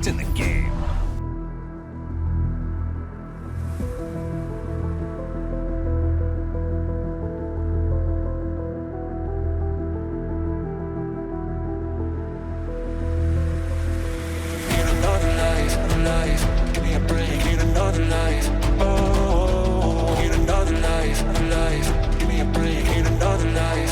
It's in the game. Give me a break, need another life. Oh, need another life, life. Give me a break, need another life.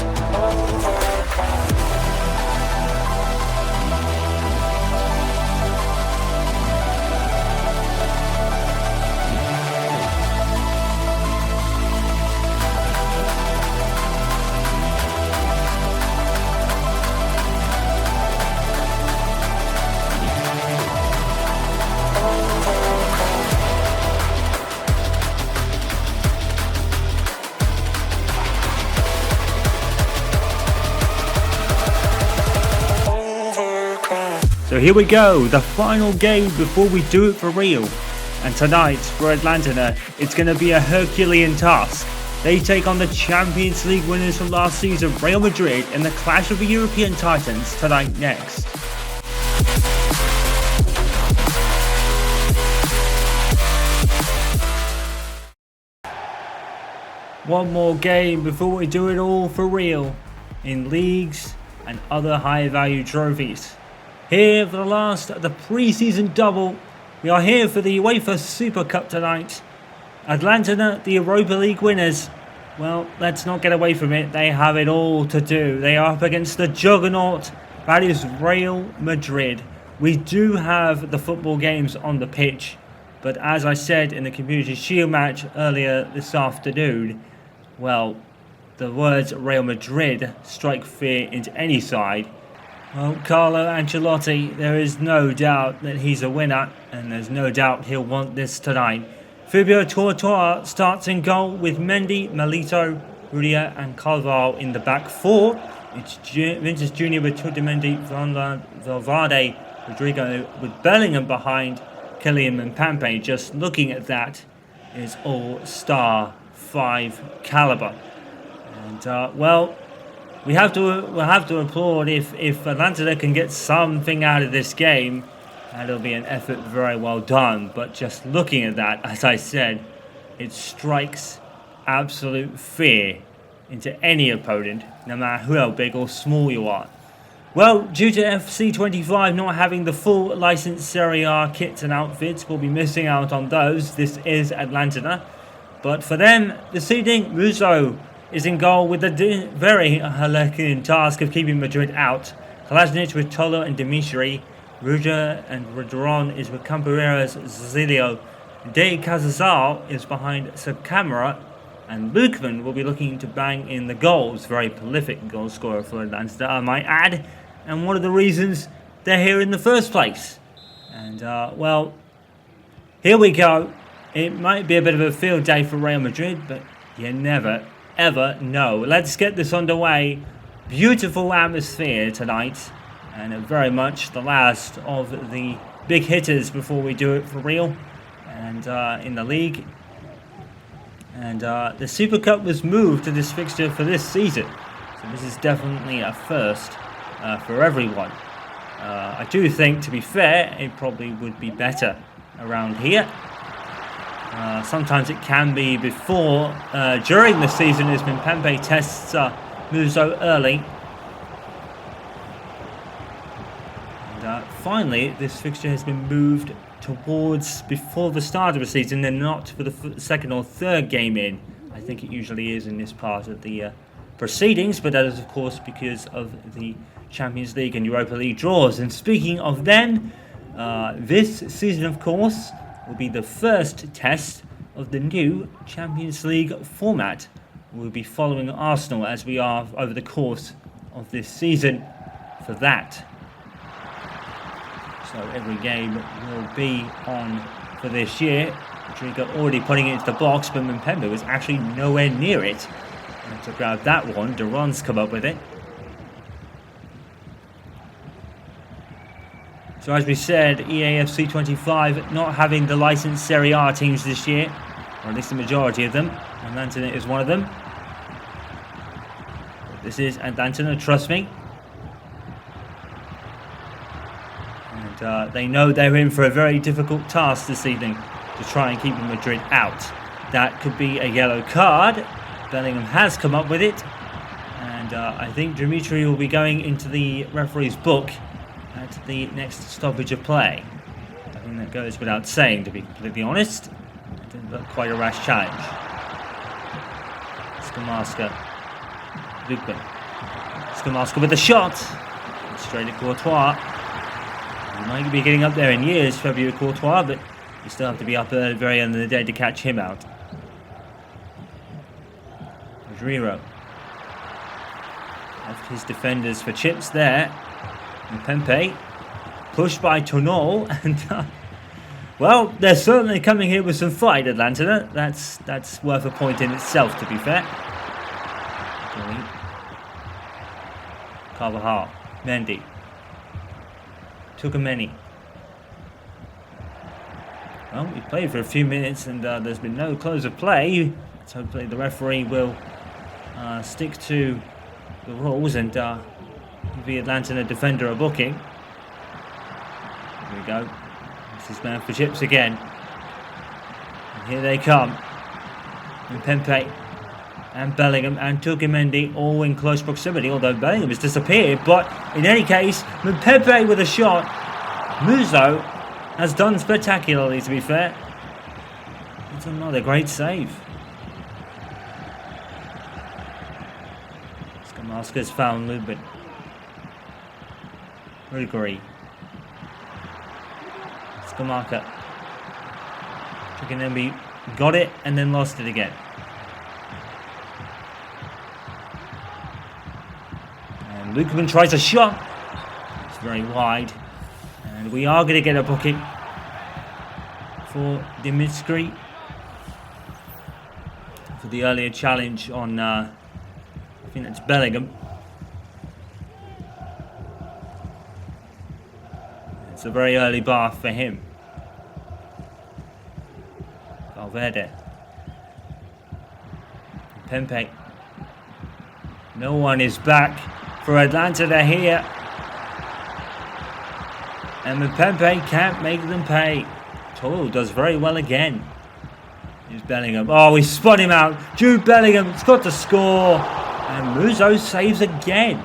So here we go, the final game before we do it for real. And tonight, for Atlanta, it's going to be a Herculean task. They take on the Champions League winners from last season, Real Madrid, in the clash of the European Titans tonight next. One more game before we do it all for real, in leagues and other high value trophies. Here for the last of the pre-season double. We are here for the UEFA Super Cup tonight. Atlanta, the Europa League winners. Well, let's not get away from it. They have it all to do. They are up against the juggernaut. That is Real Madrid. We do have the football games on the pitch. But as I said in the Community Shield match earlier this afternoon, well, the words Real Madrid strike fear into any side. Well, Carlo Ancelotti, there is no doubt that he's a winner, and there's no doubt he'll want this tonight. Fabio Tortora starts in goal with Mendy, Melito, Rudiger and Carvalho in the back four. It's Vinicius Jr. with Mendy, Valverde, Rodrigo with Bellingham behind, Kylian and Mbappe. Just looking at that is all-star 5 caliber. And, well, we'll have to applaud if Atlanta can get something out of this game. That'll be an effort very well done. But just looking at that, as I said, it strikes absolute fear into any opponent, no matter how big or small you are. Well, due to FC25 not having the full licensed Serie A kits and outfits, we'll be missing out on those. This is Atlanta. But for them, this evening, Musso is in goal with the very Herculean task of keeping Madrid out. Kolasinac with Tolo and Dimitri. Ruja and Rodron is with Campareras, Zilio. De Cazazal is behind Subcamera. And Lukman will be looking to bang in the goals. Very prolific goal scorer for Atlanta, I might add. And one of the reasons they're here in the first place. And, well, here we go. It might be a bit of a field day for Real Madrid, but you never ever know. Let's get this underway. Beautiful atmosphere tonight, and very much the last of the big hitters before we do it for real. And in the league, and the Super Cup was moved to this fixture for this season, so this is definitely a first for everyone. I do think, to be fair, it probably would be better around here. Sometimes it can be before, during the season, as Mbappe tests Musso early. And finally, this fixture has been moved towards before the start of the season, and not for the second or third game in. I think it usually is in this part of the proceedings, but that is, of course, because of the Champions League and Europa League draws. And speaking of them, this season, of course, will be the first test of the new Champions League format. We'll be following Arsenal as we are over the course of this season for that. So every game will be on for this year. Rodrigo already putting it into the box, but Mpembe was actually nowhere near it. And to grab that one, Duran's come up with it. So as we said, EAFC 25 not having the licensed Serie A teams this year, or at least the majority of them. Atlanta is one of them. This is Atlanta, trust me. And And they know they're in for a very difficult task this evening to try and keep Madrid out. That could be a yellow card. Bellingham has come up with it. And I think Dimitri will be going into the referee's book at the next stoppage of play. I think that goes without saying, to be completely honest. It didn't look quite a rash challenge. Skamarska. Lukman. Skamarska with a shot. Straight at Courtois. He might be getting up there in years, Fabio Courtois, but you still have to be up at the very end of the day to catch him out. Rodrigo. Left his defenders for chips there. And Pempe. Pushed by Tonol. And, well, they're certainly coming here with some fight, Atlanta. That's worth a point in itself, to be fair. Carvajal. Mendy. Tukameni. Well, we played for a few minutes and there's been no close of play. So hopefully the referee will stick to the rules and give the Atlanta defender a booking. Here we go. This is man for chips again. And here they come. And Pempe and Bellingham and Tukimendi all in close proximity, although Bellingham has disappeared. But in any case, Pempe with a shot. Muzo has done spectacularly, to be fair. It's another great save. Skamarska's found Lubin. Ruguri. Skamarka. Tukimendi got it and then lost it again. Lukman tries a shot. It's very wide. And we are going to get a booking for Dimitri for the earlier challenge on, I think that's Bellingham. It's a very early bath for him. Valverde. Pempe. No one is back for Atlanta. They're here. And Mbappe can't make them pay. Toro does very well again. Here's Bellingham. Oh, we spun him out. Jude Bellingham's got to score. And Muzo saves again.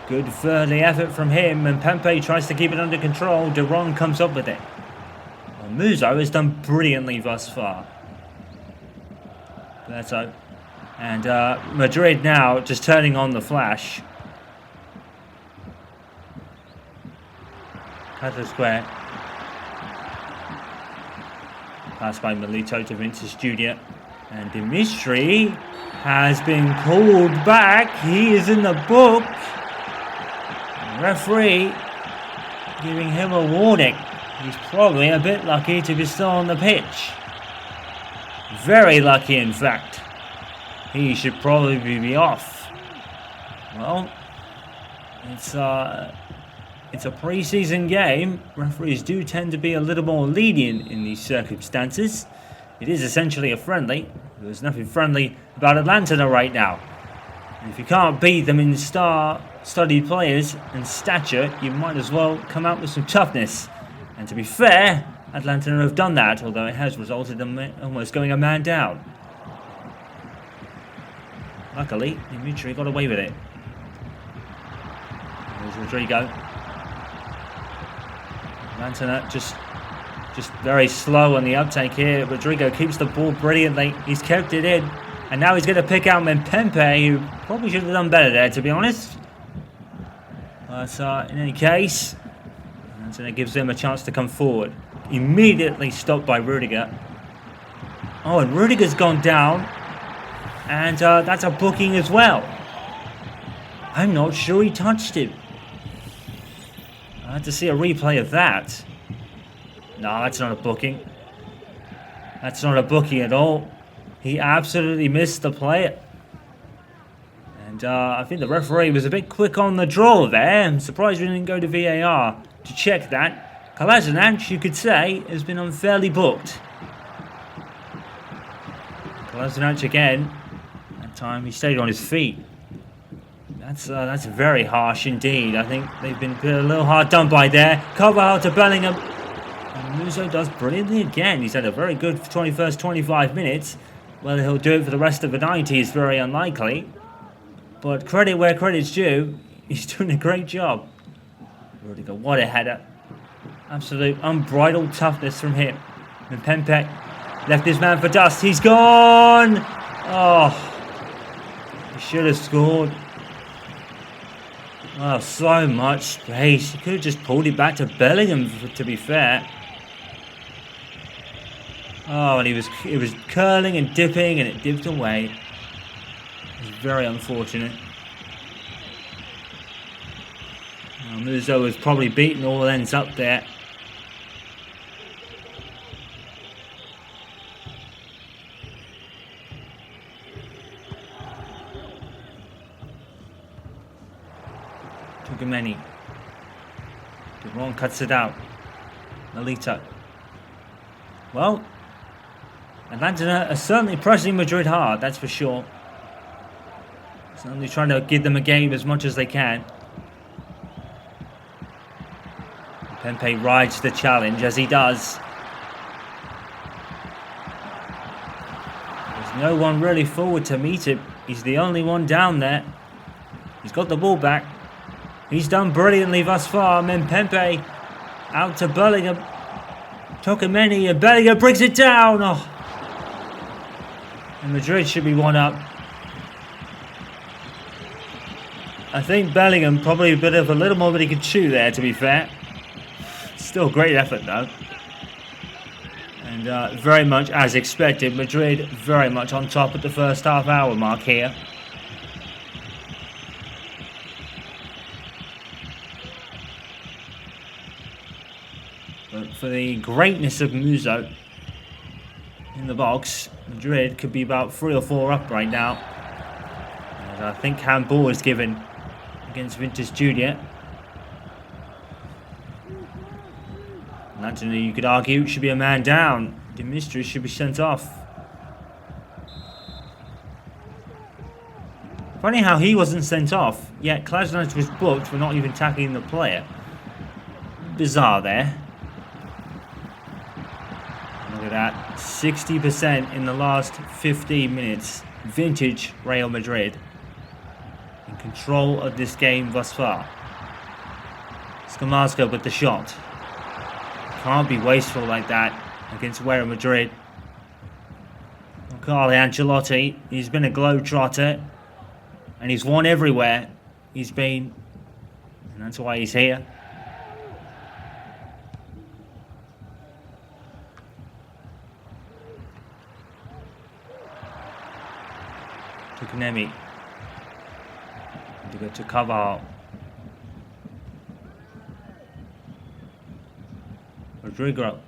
Good further effort from him. And Pempe tries to keep it under control. Deron comes up with it. Well, Muzo has done brilliantly thus far. Beto. And Madrid now just turning on the flash. Casa Square. Passed by Milito to Vinicius Jr. And Dimitri has been called back. He is in the book. Referee giving him a warning. He's probably a bit lucky to be still on the pitch. Very lucky, in fact. He should probably be off. Well, it's a pre-season game. Referees do tend to be a little more lenient in these circumstances. It is essentially a friendly. There's nothing friendly about Atlanta right now. And if you can't beat them in star-studded players and stature, you might as well come out with some toughness. And to be fair, Atlanta have done that, although it has resulted in them almost going a man down. Luckily, Dimitri got away with it. There's Rodrigo. Atlanta just very slow on the uptake here. Rodrigo keeps the ball brilliantly. He's kept it in. And now he's going to pick out Mbappe, who probably should have done better there, to be honest. But in any case, Atlanta gives them a chance to come forward. Immediately stopped by Rudiger. Oh, and Rudiger's gone down. And that's a booking as well. I'm not sure he touched him. I had to see a replay of that. No, that's not a booking. That's not a booking at all. He absolutely missed the player. And I think the referee was a bit quick on the draw there. I'm surprised we didn't go to VAR to check that. Kolasinac, you could say, has been unfairly booked. Kolasinac again. That time he stayed on his feet. That's very harsh indeed. I think they've been a little hard done by there. Cover out to Bellingham. And Muso does brilliantly again. He's had a very good 21st 25 minutes. Whether he'll do it for the rest of the 90 is very unlikely. But credit where credit's due. He's doing a great job. Rudiger, what a header. Absolute unbridled toughness from him. And Pempe left his man for dust. He's gone! Oh, he should have scored. Oh, so much space. He could have just pulled it back to Bellingham, to be fair. Oh, and it was curling and dipping, and it dipped away. It was very unfortunate. Muso was probably beaten all ends up there. Tugameni. Devron cuts it out. Melito. Well, Atlanta are certainly pressing Madrid hard, that's for sure. Certainly trying to give them a game as much as they can. Pempe rides the challenge as he does. There's no one really forward to meet him. He's the only one down there. He's got the ball back. He's done brilliantly thus far. Pempe out to Bellingham. Tocameni, and Bellingham brings it down. Oh. And Madrid should be one up. I think Bellingham probably a bit of a little more than he could chew there, to be fair. Still great effort though. And very much as expected, Madrid very much on top at the first half hour mark here. But for the greatness of Muso in the box, Madrid could be about 3 or 4 up right now. And I think handball is given against Vinicius Junior. Naturally, you could argue should be a man down. Dimitri should be sent off. Funny how he wasn't sent off, yet Klasnach was booked for not even tackling the player. Bizarre there. Look at that. 60% in the last 15 minutes. Vintage Real Madrid. In control of this game thus far. Skamarska with the shot. Can't be wasteful like that against Real Madrid. Carlo Ancelotti, he's been a globetrotter and he's won everywhere he's been, and that's why he's here. To Kanemi. To go to Carvalho. Rodrigo.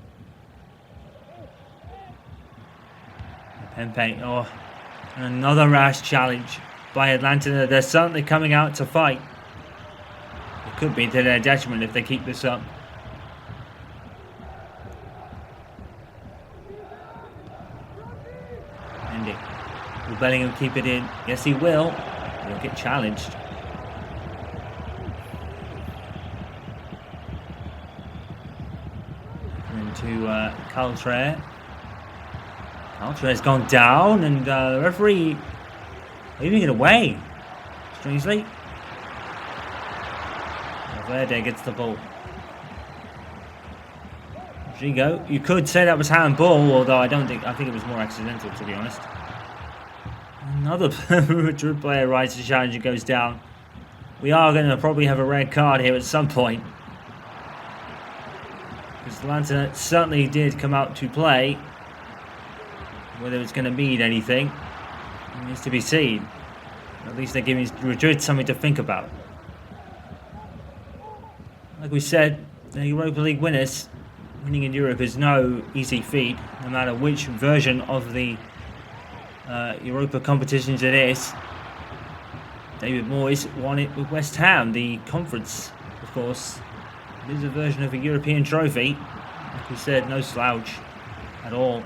Pempe. Oh, and another rash challenge by Atlanta. They're certainly coming out to fight. It could be to their detriment if they keep this up. Andy. Will Bellingham keep it in? Yes, he will. He'll get challenged. To Caltre. Caltre's gone down, and the referee leaving it away. Strangely, Valverde gets the ball. Rodrigo, you could say that was handball, although I think it was more accidental, to be honest. Another Madrid player rides the challenge and goes down. We are going to probably have a red card here at some point. Atlanta certainly did come out to play. Whether it's going to mean anything needs to be seen. At least they're giving Madrid something to think about. Like we said, the Europa League winners, winning in Europe is no easy feat, no matter which version of the Europa competitions it is. David Moyes won it with West Ham, the conference, of course. It is a version of a European trophy. Like we said, no slouch at all.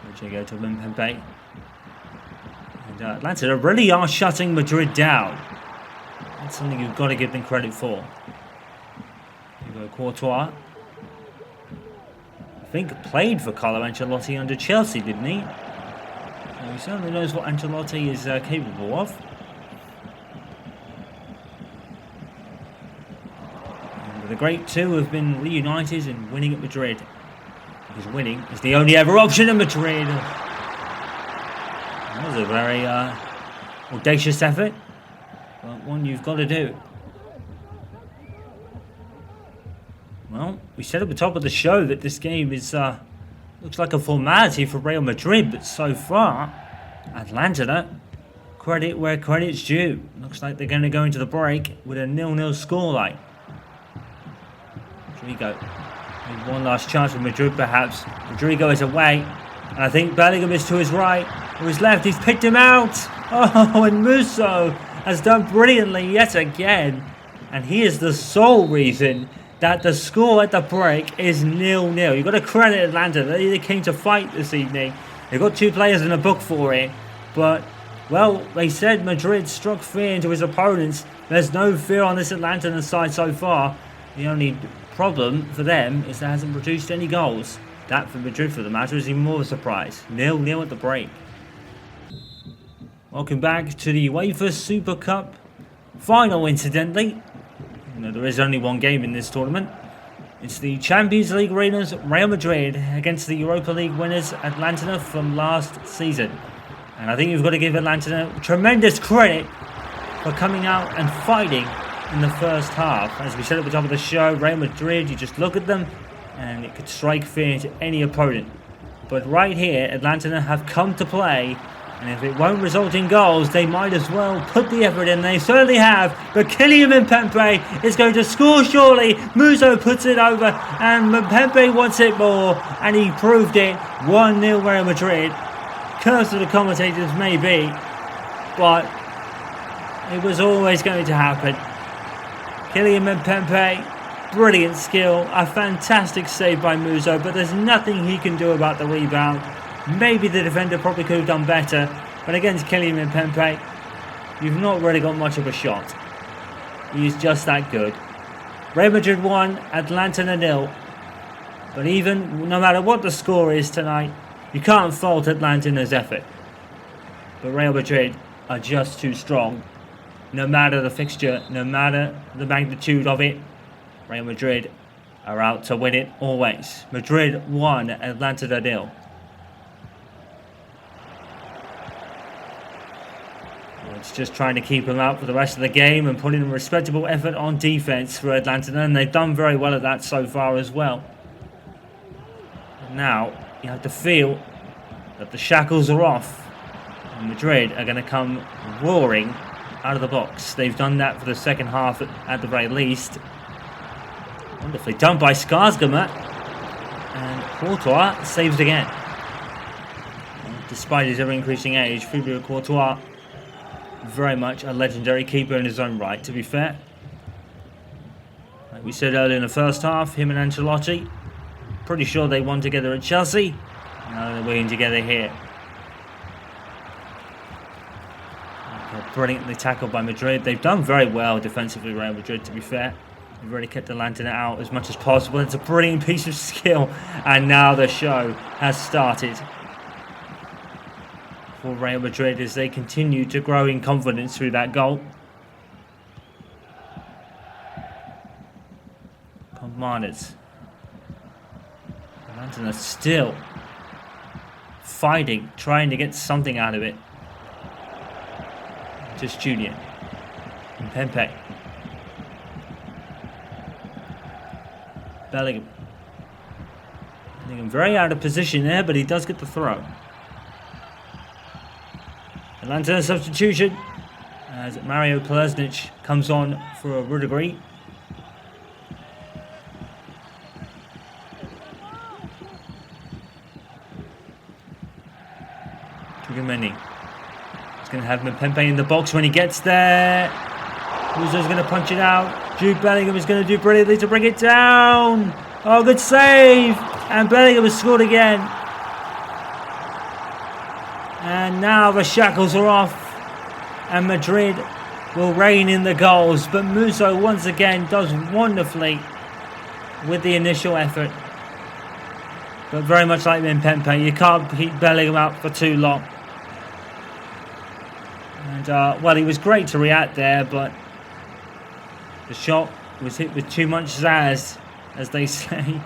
Rodrigo to Pempe. And Atlanta really are shutting Madrid down. That's something you've got to give them credit for. Here we go, Courtois. I think played for Carlo Ancelotti under Chelsea, didn't he? So he certainly knows what Ancelotti is capable of. And the great two have been reunited and winning at Madrid. Because winning is the only ever option in Madrid. That was a very audacious effort, but one you've got to do. Well, we said at the top of the show that this game is looks like a formality for Real Madrid, but so far, Atlanta, credit where credit's due. Looks like they're going to go into the break with a 0-0 scoreline. Rodrigo, maybe one last chance for Madrid perhaps. Rodrigo is away, and I think Bellingham is to his right, or his left. He's picked him out. Oh, and Musso has done brilliantly yet again, and he is the sole reason that the score at the break is 0-0. You've got to credit Atlanta. They came to fight this evening. They've got two players in the book for it. But, well, they said Madrid struck fear into his opponents. There's no fear on this Atlanta side so far. The only problem for them is that hasn't produced any goals. That for Madrid, for the matter, is even more of a surprise. 0-0 at the break. Welcome back to the UEFA Super Cup final, incidentally. No, there is only one game in this tournament. It's the Champions League winners Real Madrid against the Europa League winners Atlanta from last season. And I think you've got to give Atlanta tremendous credit for coming out and fighting in the first half. As we said at the top of the show, Real Madrid, you just look at them and it could strike fear into any opponent. But right here, Atlanta have come to play. And if it won't result in goals, they might as well put the effort in. They certainly have. But Kylian Mbappe is going to score surely. Musso puts it over. And Mbappe wants it more. And he proved it. 1-0 Real Madrid. Curse of the commentators maybe. But it was always going to happen. Kylian Mbappe, brilliant skill. A fantastic save by Musso. But there's nothing he can do about the rebound. Maybe the defender probably could have done better, but against Kylian Mbappe, you've not really got much of a shot. He's just that good. Real Madrid 1, Atlanta 0. But even, no matter what the score is tonight, you can't fault Atlanta's effort. But Real Madrid are just too strong. No matter the fixture, no matter the magnitude of it, Real Madrid are out to win it always. Madrid 1, Atlanta 0. It's just trying to keep them out for the rest of the game and putting a respectable effort on defence for Atlanta, and they've done very well at that so far as well. But now you have to feel that the shackles are off, and Madrid are going to come roaring out of the box. They've done that for the second half at the very least. Wonderfully done by Skarsgård, and Courtois saves again. Despite his ever-increasing age, Thibaut Courtois, very much a legendary keeper in his own right, to be fair. Like we said earlier in the first half, him and Ancelotti, pretty sure they won together at Chelsea. Now they're winning together here. Okay, brilliantly tackled by Madrid. They've done very well defensively, Real Madrid, to be fair. They've really kept Atlanta out as much as possible. It's a brilliant piece of skill. And now the show has started for Real Madrid as they continue to grow in confidence through that goal. Commanders. Atlanta are still fighting, trying to get something out of it. Just Julian. And Mbappe. Bellingham. Bellingham very out of position there, but he does get the throw. Atlanta substitution as Mario Kolesnic comes on for a Rudiger. Tchouameni. He's going to have Mbappe in the box when he gets there. Musso's going to punch it out. Jude Bellingham is going to do brilliantly to bring it down. Oh, good save. And Bellingham has scored again. And now the shackles are off. And Madrid will reign in the goals. But Musso once again does wonderfully with the initial effort. But very much like Mbappe, you can't keep Bellingham out for too long. And, well, he was great to react there, but the shot was hit with too much zazz, as they say.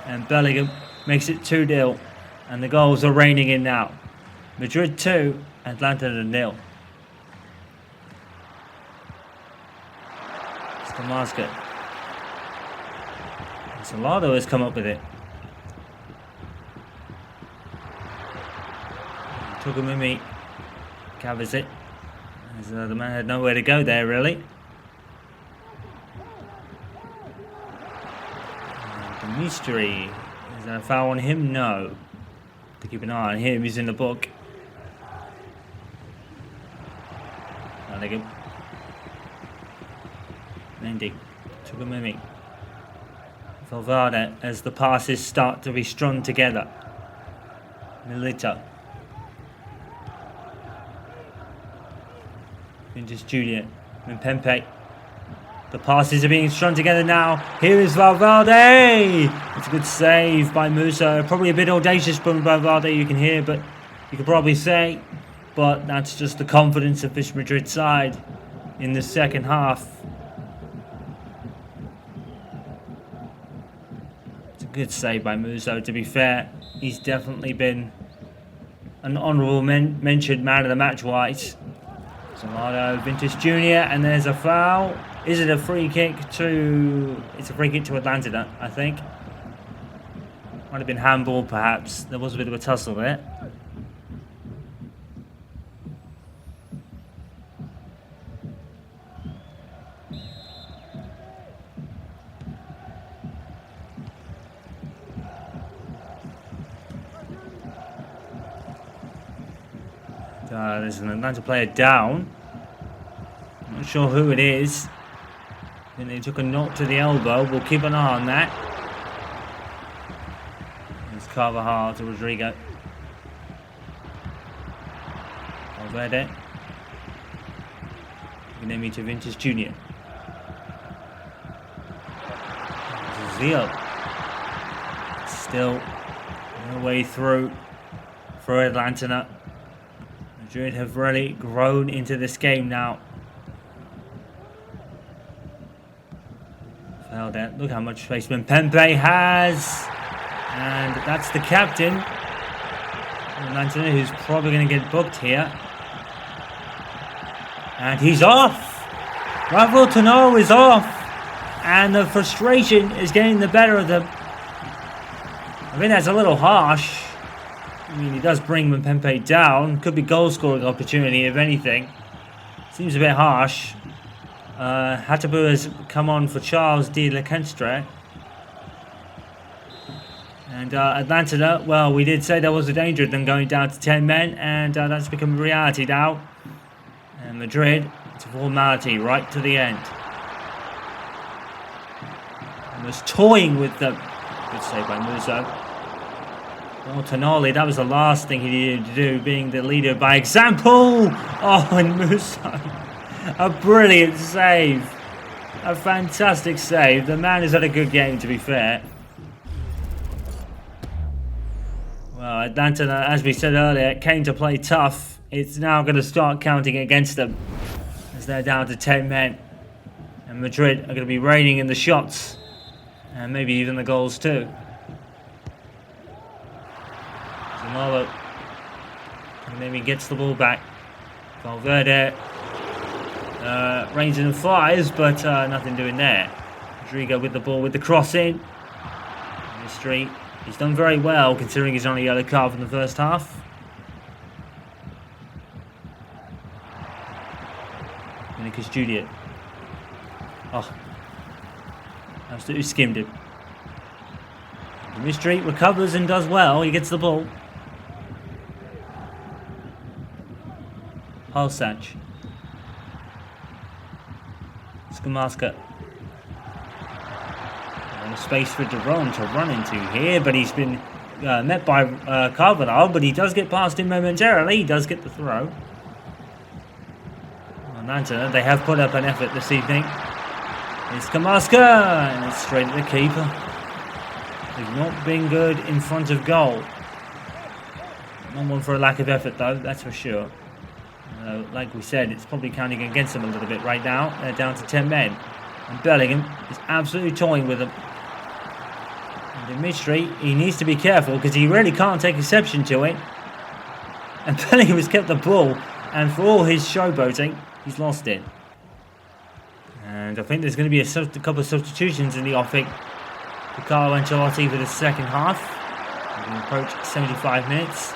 And Bellingham makes it 2-0. And the goals are raining in now. Madrid 2, Atlanta 0. Skamarska. Salado has come up with it. Tugumimi covers it. The man had nowhere to go there, really. The mystery. Is there a foul on him? No. To keep an eye on him, he's in the book. Bellingham. Mendy. Tugumimi. Valverde as the passes start to be strung together. Milito. Vinicius Junior. Mbappe. The passes are being strung together now. Here is Valverde. It's a good save by Musa. Probably a bit audacious from Valverde, you can hear, but you could probably say. But that's just the confidence of this Madrid side in the second half. It's a good save by Musa, to be fair. He's definitely been an honourable mention man of the match wise. Salado, Vinicius Junior, and there's a foul. Is it a free kick to... It's a free kick to Atlanta, I think. Might have been handball, perhaps. There was a bit of a tussle there. There's an Atlanta player down. Not sure who it is. I think they took a knock to the elbow. We'll keep an eye on that. There's Carvajal to Rodrigo. Valverde. Gnemi to Vinicius Junior. Zio. Still no way through for Atlanta. Madrid have really grown into this game now. Look how much space Mbappe has. And that's the captain. Atlanta, who's probably going to get booked here. And he's off. Rafael Tano is off. And the frustration is getting the better of them. I think that's a little harsh. I mean, he does bring Mbappe down. Could be goal scoring opportunity, if anything. Seems a bit harsh. Hatabu has come on for Charles de la Kenstre. And Atlanta, well, we did say there was a danger of them going down to 10 men, and that's become a reality now. And Madrid, it's a formality right to the end. And was toying with them. Good save by Musso. Well, Tonali, that was the last thing he needed to do, being the leader by example. Oh, and Musso. A brilliant save. A fantastic save. The man has had a good game, to be fair. Well, Atlanta, as we said earlier, came to play tough. It's now going to start counting against them as they're down to 10 men. And Madrid are going to be reigning in the shots. And maybe even the goals too. Zamalo. And then he gets the ball back. Valverde. Rains and fires, but nothing doing there. Rodrigo with the ball, with the cross in. The street. He's done very well, considering he's on a yellow card from the first half. Vinicius Junior. Oh. Absolutely skimmed him. The mystery recovers and does well. He gets the ball. Halsach. Skamarska. And a space for Duran to run into here, but he's been met by Carvalho, but he does get past him momentarily. He does get the throw. Atlanta, they have put up an effort this evening. It's Kamaska, and it's straight at the keeper. They've not been good in front of goal. Not one for a lack of effort, though, that's for sure. Like we said, it's probably counting against them a little bit right now. They're down to 10 men. And Bellingham is absolutely toying with them. And Dimitri, he needs to be careful because he really can't take exception to it. And Bellingham has kept the ball. And for all his showboating, he's lost it. And I think there's going to be a couple of substitutions in the offing for Carlo Ancelotti for the second half. We're going to approach 75 minutes.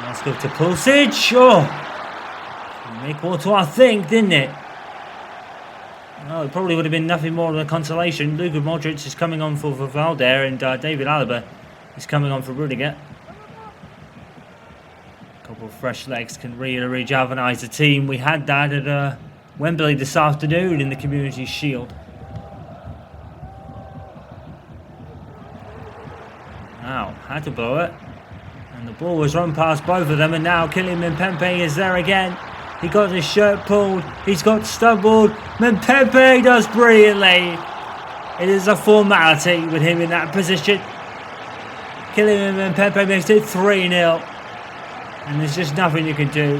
Let's go to Pulisic. Oh! Make Courtois think, didn't it? Well, it probably would have been nothing more than a consolation. Luka Modric is coming on for Valde, and David Alaba is coming on for Rudiger. A couple of fresh legs can really rejuvenise the team. We had that at Wembley this afternoon in the Community Shield. Now, had to blow it. And the ball was run past both of them, and now Kylian Mbappé is there again. He got his shirt pulled, he's got stumbled. Mbappé does brilliantly. It is a formality with him in that position. Kylian Mbappé makes it 3-0. And there's just nothing you can do.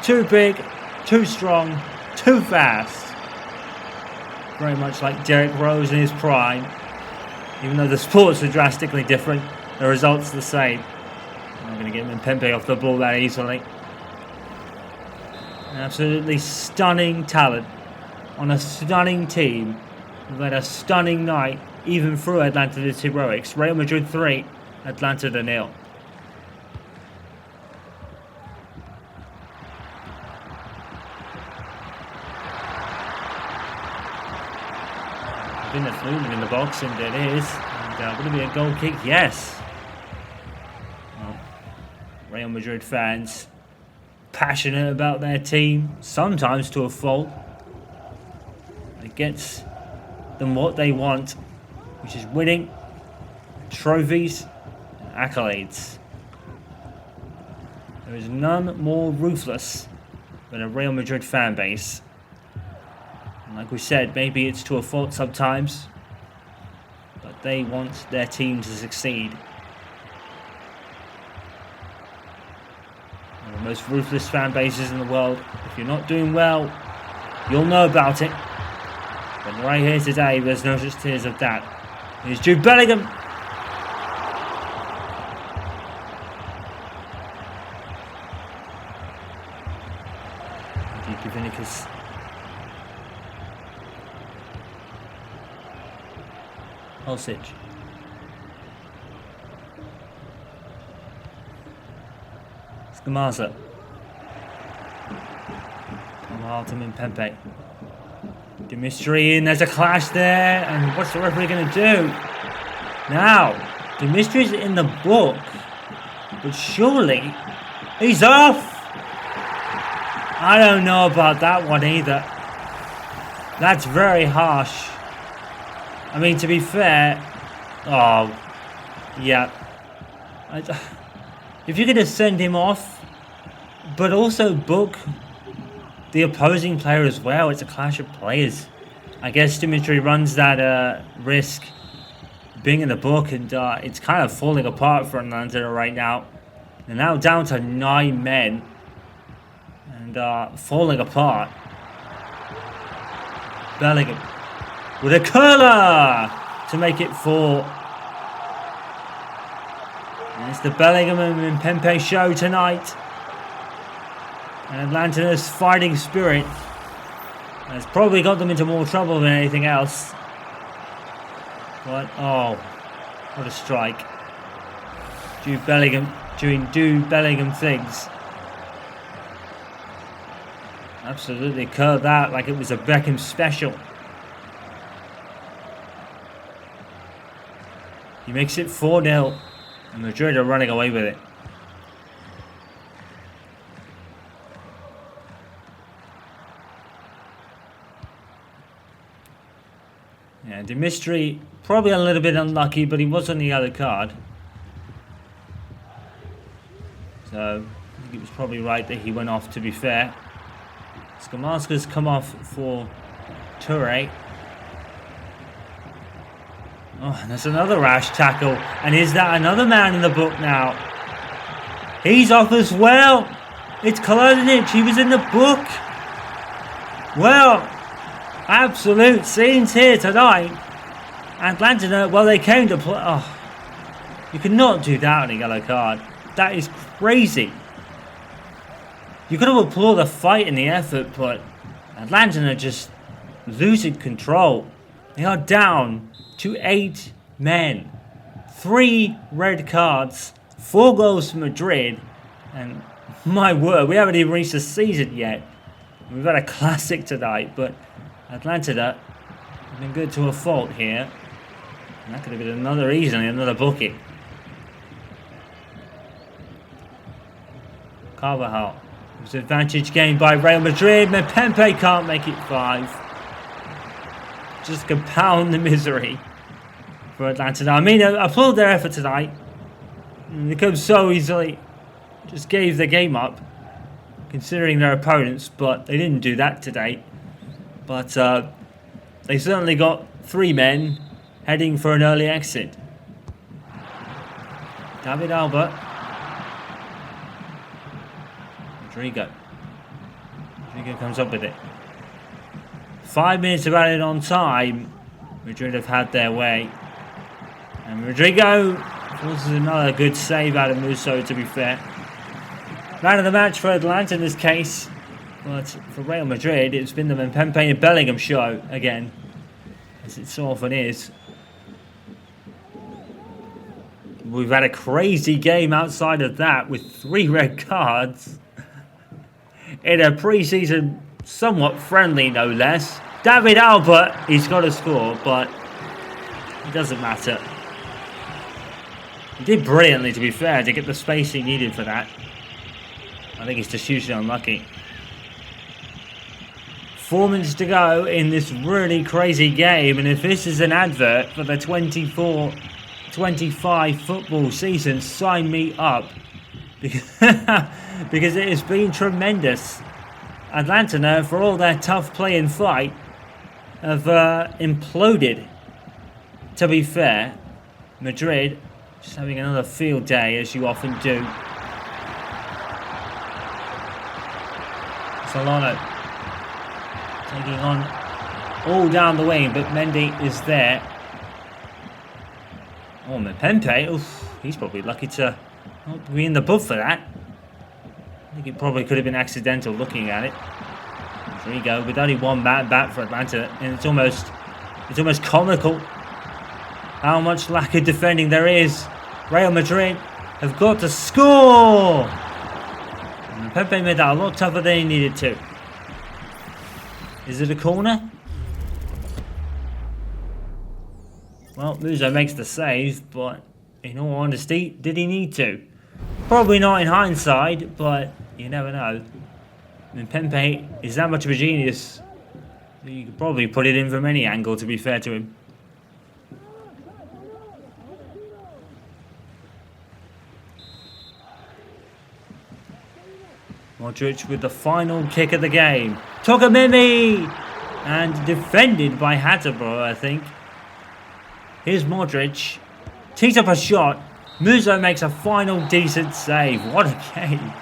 Too big, too strong, too fast. Very much like Derrick Rose in his prime. Even though the sports are drastically different, the results are the same. I'm not going to get Mbappé off the ball that easily. An absolutely stunning talent on a stunning team. We've had a stunning night, even through Atlanta's heroics. Real Madrid 3, Atlanta 0. I think that's movement in the box, and it is. And will it be a goal kick? Yes. Well, Real Madrid fans, passionate about their team, sometimes to a fault. It gets them what they want, which is winning, trophies, and accolades. There is none more ruthless than a Real Madrid fan base. And like we said, maybe it's to a fault sometimes, but they want their team to succeed. One of the most ruthless fan bases in the world. If you're not doing well, you'll know about it. But right here today, there's no such tears of that. Here's Jude Bellingham. Vinicus. Pulisic. Scamazza. Ultimate Mbappé. Dimitri, and there's a clash there, and what's the referee going to do? Now, Dimitri's in the book, but surely he's off. I don't know about that one either. That's very harsh. I mean, to be fair, oh, yeah. If you're going to send him off, but also book the opposing player as well, it's a clash of players. I guess Dimitri runs that risk being in the book, and it's kind of falling apart for Atlanta right now. They're now down to 9 men, and falling apart. Bellingham with a curler to make it 4. And it's the Bellingham and Mbappé show tonight. And Atlanta's fighting spirit has probably got them into more trouble than anything else. But, oh, what a strike. Jude Bellingham doing Jude Bellingham things. Absolutely curled that like it was a Beckham special. He makes it 4-0, and Madrid are running away with it. Yeah, Dimitri probably a little bit unlucky, but he was on the other card. So I think it was probably right that he went off, to be fair. Skamarska's come off for Toure. Oh, and that's another rash tackle. And is that another man in the book now? He's off as well. It's Kalinic. He was in the book. Well, absolute scenes here tonight. Atlanta, well, they came to play. Oh, you cannot do that on a yellow card. That is crazy. You could have applauded the fight and the effort, but Atlanta are just losing control. They are down to 8 men. 3 red cards, 4 goals for Madrid, and my word, we haven't even reached the season yet. We've had a classic tonight, but Atlanta have been good to a fault here. And that could have been easily another booking. Carvajal. It was an advantage gained by Real Madrid. Mepembe can't make it 5. Just compound the misery for Atlanta. Now, I mean, I applaud their effort tonight. They could have so easily just gave the game up, considering their opponents, but they didn't do that today. But they certainly got 3 men heading for an early exit. David Alba. Rodrigo comes up with it. 5 minutes of added on time. Madrid have had their way. And Rodrigo forces another good save out of Musso, to be fair. Man of the match for Atlanta in this case. But for Real Madrid, it's been the Mepembe and Bellingham show again, as it so often is. We've had a crazy game outside of that with 3 red cards in a pre-season somewhat friendly, no less. David Alba, he's got to score, but it doesn't matter. He did brilliantly, to be fair, to get the space he needed for that. I think he's just hugely unlucky. 4 minutes to go in this really crazy game, and if this is an advert for the 24-25 football season, sign me up. Because it has been tremendous. Atlanta, for all their tough play and fight, have imploded. To be fair, Madrid just having another field day, as you often do. Solano taking on all down the wing, but Mendy is there. Oh, Mepembe, oof, he's probably lucky to not be in the book for that. I think it probably could have been accidental looking at it. Rodrigo with only 1 bat for Atlanta, and it's almost comical how much lack of defending there is. Real Madrid have got to score! And Pepe made that a lot tougher than he needed to. Is it a corner? Well, Musso makes the save, but in all honesty, did he need to? Probably not in hindsight, but you never know. I mean, Mepembe is that much of a genius. You could probably put it in from any angle, to be fair to him. Modric with the final kick of the game. Tokamimi! And defended by Hatterborough, I think. Here's Modric. Tees up a shot. Musso makes a final decent save. What a game.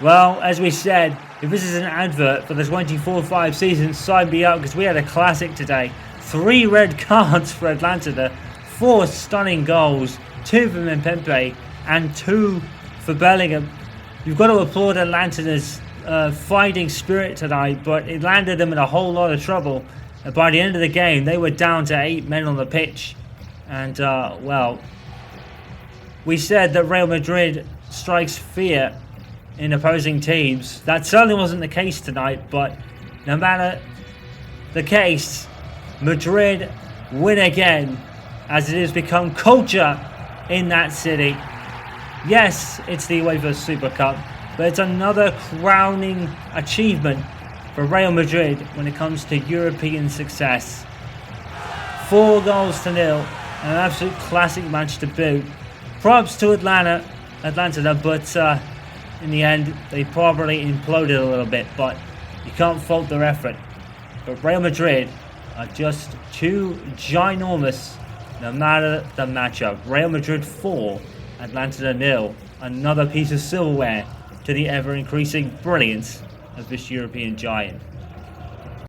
Well, as we said, if this is an advert for the 24-25 season, sign me up, because we had a classic today. 3 red cards for Atlanta, 4 stunning goals, 2 for Mepembe and 2 for Bellingham. You've got to applaud Atlanta's fighting spirit tonight, but it landed them in a whole lot of trouble. And by the end of the game, they were down to 8 men on the pitch. And, well, we said that Real Madrid strikes fear in opposing teams. That certainly wasn't the case tonight, but no matter the case, Madrid win again, as it has become culture in that city. Yes, it's the UEFA Super Cup, but it's another crowning achievement for Real Madrid when it comes to European success. 4-0, an absolute classic match to boot. Props to Atlanta, but in the end, they probably imploded a little bit, but you can't fault their effort. But Real Madrid are just too ginormous no matter the matchup. Real Madrid 4, Atlanta 0. Another piece of silverware to the ever-increasing brilliance of this European giant.